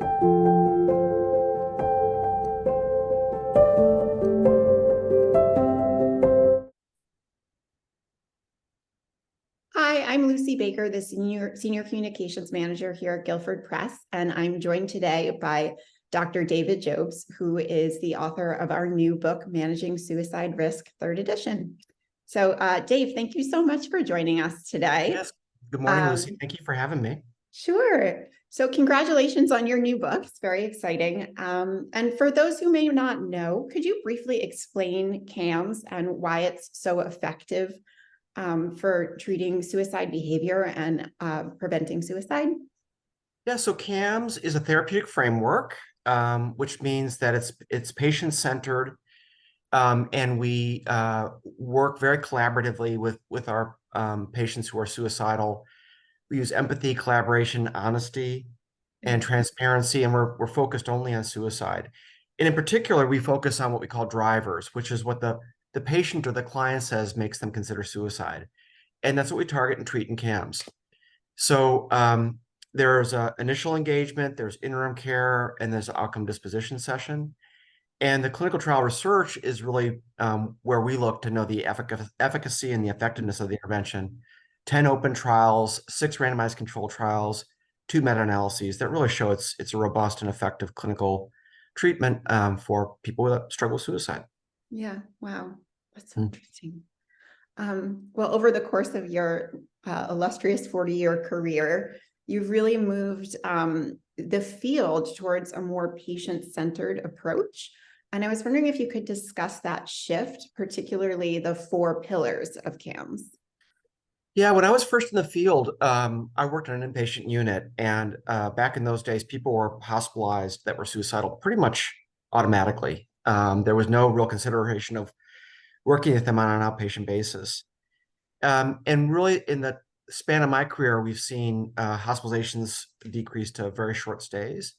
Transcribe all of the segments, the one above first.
Hi, I'm Lucy Baker, the Senior Communications Manager here at Guilford Press, and I'm joined today by Dr. David Jobes, who is the author of our new book, Managing Suicide Risk, third edition. So, Dave, thank you so much for joining us today. Yes. Good morning, Lucy. Thank you for having me. Sure. So congratulations on your new book. It's very exciting. And for those who may not know, could you briefly explain CAMS and why it's so effective for treating suicide behavior and preventing suicide? Yeah, so CAMS is a therapeutic framework, which means that it's patient-centered, and we work very collaboratively with our patients who are suicidal. We use empathy, collaboration, honesty, and transparency, and we're focused only on suicide. And in particular, we focus on what we call drivers, which is what the patient or the client says makes them consider suicide. And that's what we target and treat in CAMS. So there's initial engagement, there's interim care, and there's an outcome disposition session. And the clinical trial research is really where we look to know the efficacy and the effectiveness of the intervention. 10 open trials, 6 randomized controlled trials, 2 meta-analyses that really show it's a robust and effective clinical treatment for people that struggle with suicide. Yeah, wow, that's so interesting. Well, over the course of your illustrious 40-year career, you've really moved the field towards a more patient-centered approach. And I was wondering if you could discuss that shift, particularly the 4 pillars of CAMS. Yeah, when I was first in the field, I worked on an inpatient unit, and back in those days, people were hospitalized that were suicidal pretty much automatically. There was no real consideration of working with them on an outpatient basis. And really, in the span of my career, we've seen hospitalizations decrease to very short stays,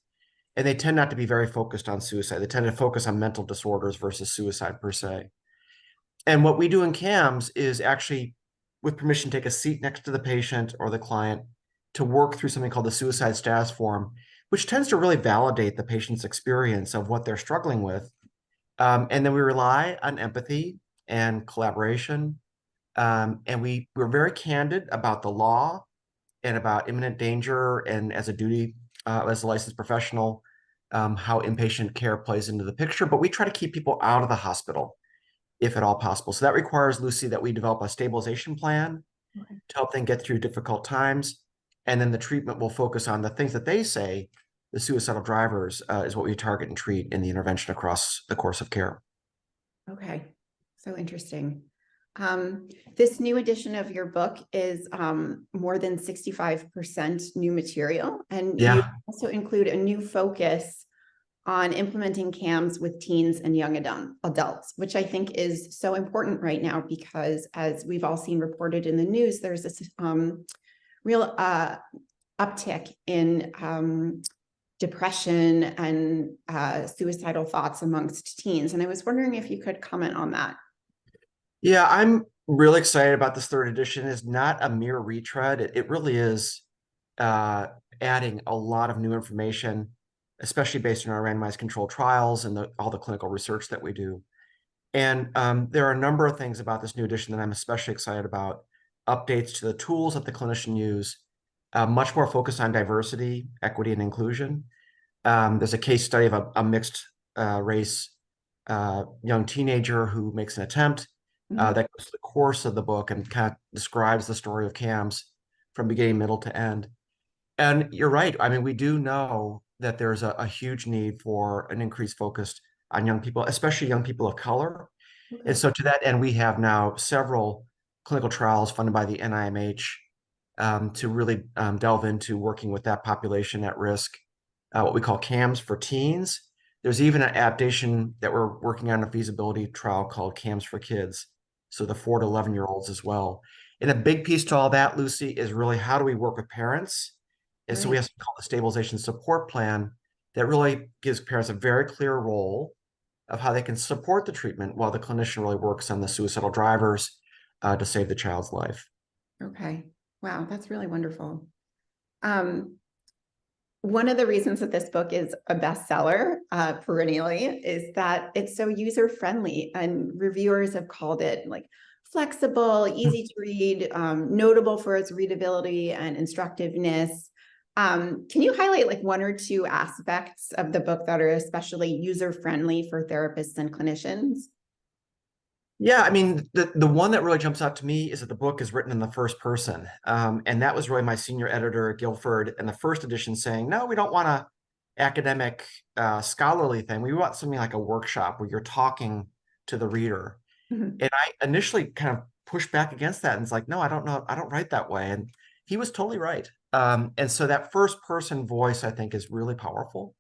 and they tend not to be very focused on suicide. They tend to focus on mental disorders versus suicide per se. And what we do in CAMS is actually, with permission, take a seat next to the patient or the client to work through something called the suicide status form, which tends to really validate the patient's experience of what they're struggling with. And then we rely on empathy and collaboration. And we're very candid about the law and about imminent danger, and as a duty, as a licensed professional, how inpatient care plays into the picture. But we try to keep people out of the hospital if at all possible. So that requires, Lucy, that we develop a stabilization plan to help them get through difficult times. And then the treatment will focus on the things that they say, the suicidal drivers, is what we target and treat in the intervention across the course of care. Okay, so interesting. This new edition of your book is more than 65% new material, and you Yeah. also include a new focus on implementing CAMS with teens and young adults, which I think is so important right now because, as we've all seen reported in the news, there's this real uptick in depression and suicidal thoughts amongst teens. And I was wondering if you could comment on that. Yeah, I'm really excited about this third edition. It's not a mere retread. It really is adding a lot of new information, especially based on our randomized controlled trials and all the clinical research that we do. And there are a number of things about this new edition that I'm especially excited about. Updates to the tools that the clinician use, much more focused on diversity, equity, and inclusion. There's a case study of a mixed race young teenager who makes an attempt that goes through the course of the book and kind of describes the story of CAMS from beginning, middle to end. And you're right. I mean, we do know that there's a huge need for an increased focus on young people, especially young people of color. And so to that end, we have now several clinical trials funded by the NIMH to really delve into working with that population at risk, what we call CAMS for teens. There's even an adaptation that we're working on, a feasibility trial called CAMS for kids. So the 4 to 11-year-olds as well. And a big piece to all that, Lucy, is really how do we work with parents? And so we have something called the stabilization support plan that really gives parents a very clear role of how they can support the treatment while the clinician really works on the suicidal drivers to save the child's life. Okay. Wow, that's really wonderful. One of the reasons that this book is a bestseller perennially is that it's so user-friendly, and reviewers have called it like flexible, easy to read, notable for its readability and instructiveness. Can you highlight like one or two aspects of the book that are especially user-friendly for therapists and clinicians? Yeah, I mean, the one that really jumps out to me is that the book is written in the first person. And that was really my senior editor, Guilford, in the first edition saying, no, we don't want a academic scholarly thing. We want something like a workshop where you're talking to the reader. Mhm. And I initially kind of pushed back against that and it's like, no, I don't know, I don't write that way. And he was totally right. And so that first person voice, I think, is really powerful.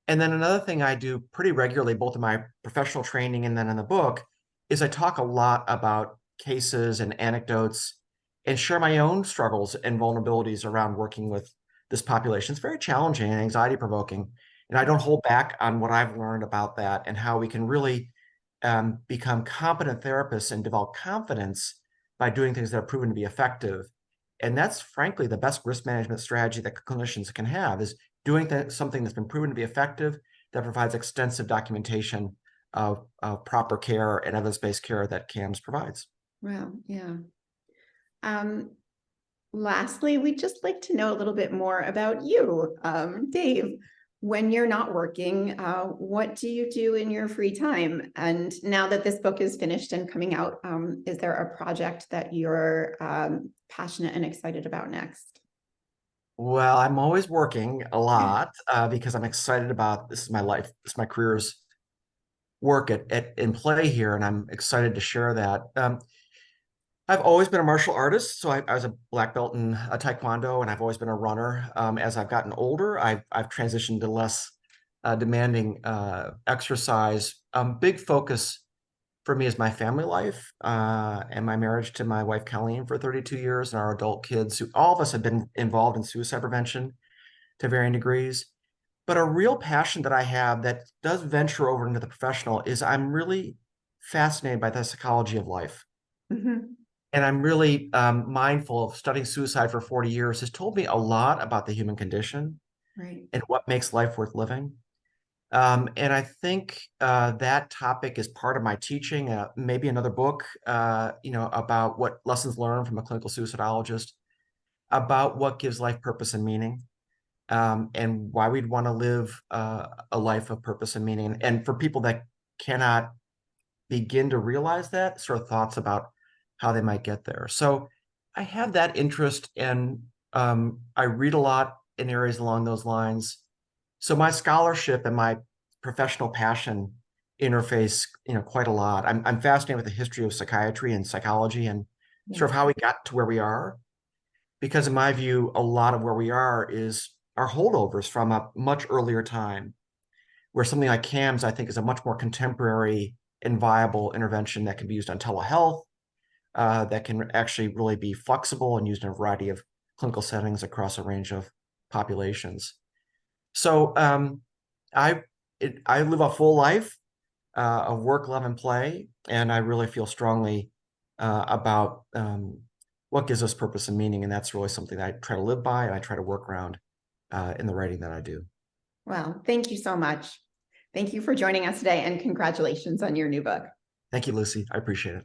And then another thing I do pretty regularly, both in my professional training and then in the book, is I talk a lot about cases and anecdotes and share my own struggles and vulnerabilities around working with this population. It's very challenging and anxiety provoking. And I don't hold back on what I've learned about that and how we can really become competent therapists and develop confidence by doing things that are proven to be effective. And that's frankly the best risk management strategy that clinicians can have is doing something that's been proven to be effective that provides extensive documentation of proper care and evidence-based care that CAMS provides. Wow, yeah. Um, Lastly, we'd just like to know a little bit more about you, Dave. When you're not working, what do you do in your free time? And now that this book is finished and coming out, is there a project that you're passionate and excited about next? Well, I'm always working a lot because I'm excited about this is my life, this is my career's work in play here, and I'm excited to share that. I've always been a martial artist, so I was a black belt in Taekwondo, and I've always been a runner. As I've gotten older, I've transitioned to less demanding exercise. Big focus for me is my family life and my marriage to my wife Colleen for 32 years, and our adult kids, who all of us have been involved in suicide prevention to varying degrees. But a real passion that I have that does venture over into the professional is I'm really fascinated by the psychology of life. Mhm. And I'm really mindful of studying suicide for 40 years has told me a lot about the human condition Right. and what makes life worth living. And I think that topic is part of my teaching, maybe another book, about what lessons learned from a clinical suicidologist, about what gives life purpose and meaning, and why we'd want to live a life of purpose and meaning. And for people that cannot begin to realize that, sort of thoughts about how they might get there. So I have that interest and I read a lot in areas along those lines. So my scholarship and my professional passion interface, quite a lot. I'm fascinated with the history of psychiatry and psychology and Yeah. sort of how we got to where we are. Because in my view, a lot of where we are is our holdovers from a much earlier time, where something like CAMS, I think, is a much more contemporary and viable intervention that can be used on telehealth, that can actually really be flexible and used in a variety of clinical settings across a range of populations. So I live a full life of work, love, and play, and I really feel strongly about what gives us purpose and meaning, and that's really something that I try to live by and I try to work around in the writing that I do. Well, thank you so much. Thank you for joining us today, and congratulations on your new book. Thank you, Lucy. I appreciate it.